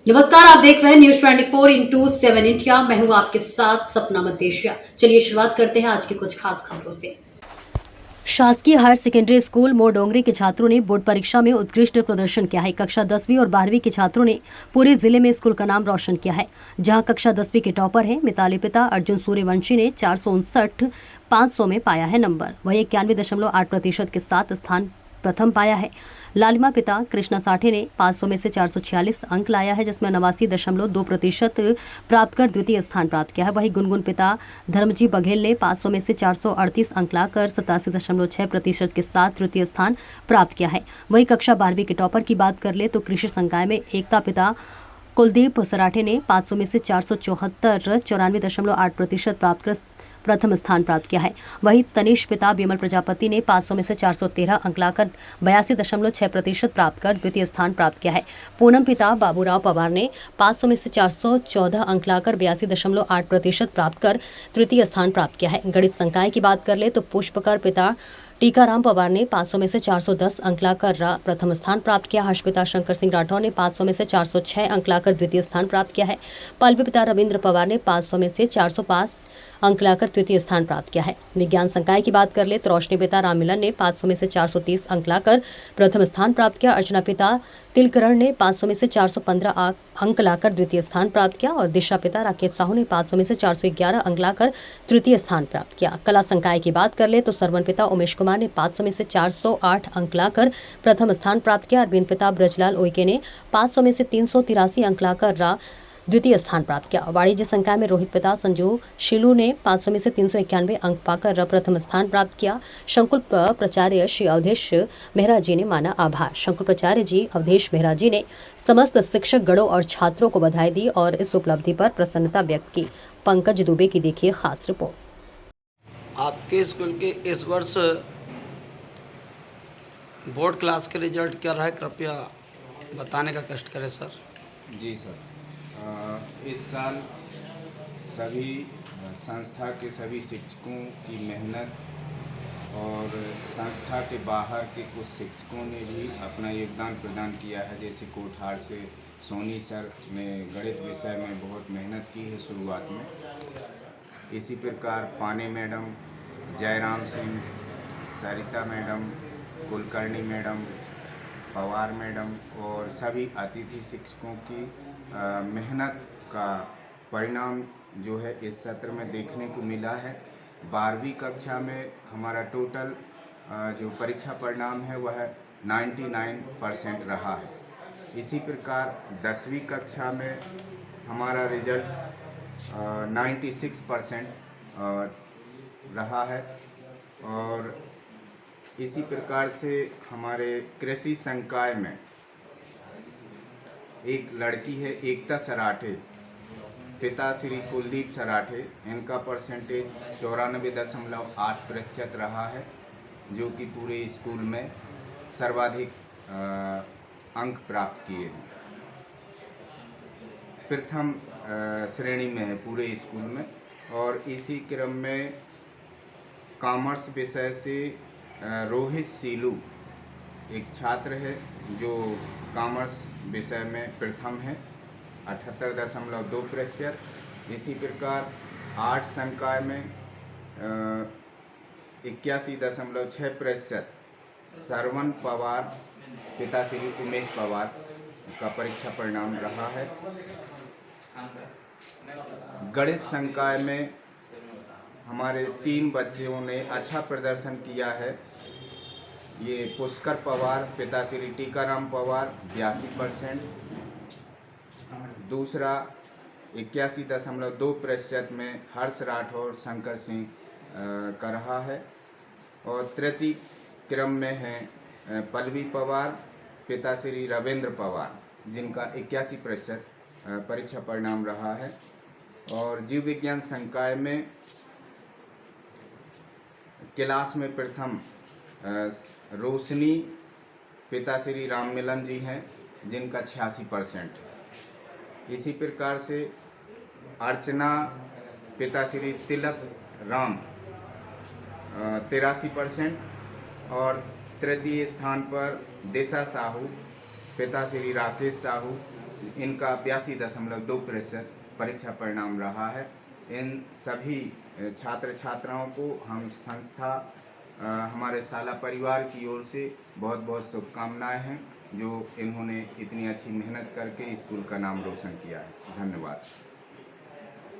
नमस्कार, आप देख रहे हैं न्यूज 24/7 इंडिया। मैं हूं आपके साथ सपना मदेशिया। चलिए शुरुआत करते हैं आज की कुछ खास खबरों से। शासकीय हायर सेकेंडरी स्कूल मोरडोंगरी के छात्रों ने बोर्ड परीक्षा में उत्कृष्ट प्रदर्शन किया है। कक्षा 10वीं और 12वीं के छात्रों ने पूरे जिले में स्कूल का नाम रोशन किया है। जहां कक्षा 10वीं के टॉपर हैं मिताली पिता अर्जुन सूर्यवंशी ने 459,500 में पाया है नंबर। वही 91.8% के साथ स्थान प्रथम पाया है। लालिमा पिता कृष्णा साठे ने 500 में से 446 अंक लाया है, जिसमें 89.2% प्राप्त कर द्वितीय स्थान प्राप्त किया है। वहीं गुनगुन पिता धर्मजी बघेल ने 500 में से 438 अंक लाकर 87.6% के साथ तृतीय स्थान प्राप्त किया है। वहीं कक्षा 12वीं के टॉपर की बात कर ले तो कृषि संकाय में एकता पिता कुलदीप सराठे ने 500 में से 474 94.8% प्राप्त कर प्रथम स्थान प्राप्त किया है। वहीं तनिष पिता बिमल प्रजापति ने 500 में से 413 अंक लाकर 82.6% प्राप्त कर द्वितीय स्थान प्राप्त किया है। पूनम पिता बाबूराव पवार ने 500 में से 414 अंक लाकर 82.8% प्राप्त कर तृतीय स्थान प्राप्त किया है। गणित संकाय की बात कर ले तो पुष्पकर पिता टीकाराम पवार ने 500 में से 410 अंक लाकर प्रथम स्थान प्राप्त किया। हर्ष पिता शंकर सिंह राठौर ने 500 में से 406 अंक लाकर द्वितीय स्थान प्राप्त किया है। पल्लवी पिता रविंद्र पवार ने 500 में से 405 अंक लाकर तृतीय स्थान प्राप्त किया है। विज्ञान संकाय की बात कर ले तो रोशनी पिता राममिलन ने 500 में से 430 अंक लाकर प्रथम स्थान प्राप्त किया। अर्चना पिता तिलकरण ने 500 में से 415 अंक लाकर द्वितीय स्थान प्राप्त किया और दिशा पिता राकेश साहू ने 500 में से 411 अंक लाकर तृतीय स्थान प्राप्त किया। कला संकाय की बात कर ले तो सरवन पिता उमेश कुमार ने 500 में से 408 अंक लाकर प्रथम स्थान प्राप्त किया। अरविंद पिता ब्रजलाल ओइके ने 500 में से 383 अंक लाकर द्वितीय स्थान प्राप्त किया। वाणिज्य संकाय में रोहित पिता संजू शिलू ने 500 में से 391 अंक पाकर प्रथम स्थान प्राप्त किया। शंकुल प्राचार्य श्री अवधेश मेहरा जी ने माना आभार। शंकुल प्राचार्य जी अवधेश मेहरा जी ने समस्त शिक्षक गणों और छात्रों को बधाई दी और इस उपलब्धि पर प्रसन्नता व्यक्त की। पंकज दुबे की देखिए खास रिपोर्ट। आपके स्कूल के इस वर्ष बोर्ड क्लास के रिजल्ट क्या रहा है, कृपया बताने का कष्ट करें सर। जी सर, इस साल सभी संस्था के सभी शिक्षकों की मेहनत और संस्था के बाहर के कुछ शिक्षकों ने भी अपना योगदान प्रदान किया है। जैसे कोठार से सोनी सर ने गणित विषय में बहुत मेहनत की है शुरुआत में। इसी प्रकार पाने madam, Jairam Singh, Sarita madam, Kulkarni madam, Pawar madam और सभी अतिथि शिक्षकों की मेहनत का परिणाम जो है इस सत्र में देखने को मिला है। 12वीं कक्षा में हमारा टोटल जो परीक्षा परिणाम है वह 99% रहा है। इसी प्रकार 10वीं कक्षा में हमारा रिजल्ट 96% रहा है। और इसी प्रकार से हमारे कृषि संकाय में एक लड़की है एकता सराठे, पिता श्री कुलदीप सराठे, इनका परसेंटेज 94.8% रहा है, जो कि पूरे स्कूल में सर्वाधिक अंक प्राप्त किए हैं। प्रथम श्रेणी में है पूरे स्कूल में। और इसी क्रम में कॉमर्स विषय से रोहित सीलू एक छात्र है जो कॉमर्स विषय में प्रथम है, 78.2%। इसी प्रकार आर्ट संकाय में 81.6% सरवन पवार, पिता श्री उमेश पवार का परीक्षा परिणाम रहा है। गणित संकाय में हमारे 3 बच्चों ने अच्छा प्रदर्शन किया है। ये पुष्कर पवार, पिता श्री टीकाराम पवार 82%, दूसरा 81.2% में हर्ष राठौर शंकर सिंह का रहा है। और तृतीय क्रम में है पल्लवी पवार, पिता श्री रविंद्र पवार, जिनका 81% परीक्षा परिणाम रहा है। और जीव विज्ञान संकाय में क्लास में प्रथम रोशनी, पिता श्री राममिलन जी हैं, जिनका 86%। इसी प्रकार से अर्चना, पिता श्री तिलक राम 83%। और तृतीय स्थान पर दिशा साहू, पिता श्री राकेश साहू इनका 82.2% परीक्षा परिणाम रहा है। इन सभी छात्र छात्राओं को हम संस्था हमारे शाला परिवार की ओर से बहुत बहुत शुभकामनाएं हैं, जो इन्होंने इतनी अच्छी मेहनत करके स्कूल का नाम रोशन किया है। धन्यवाद।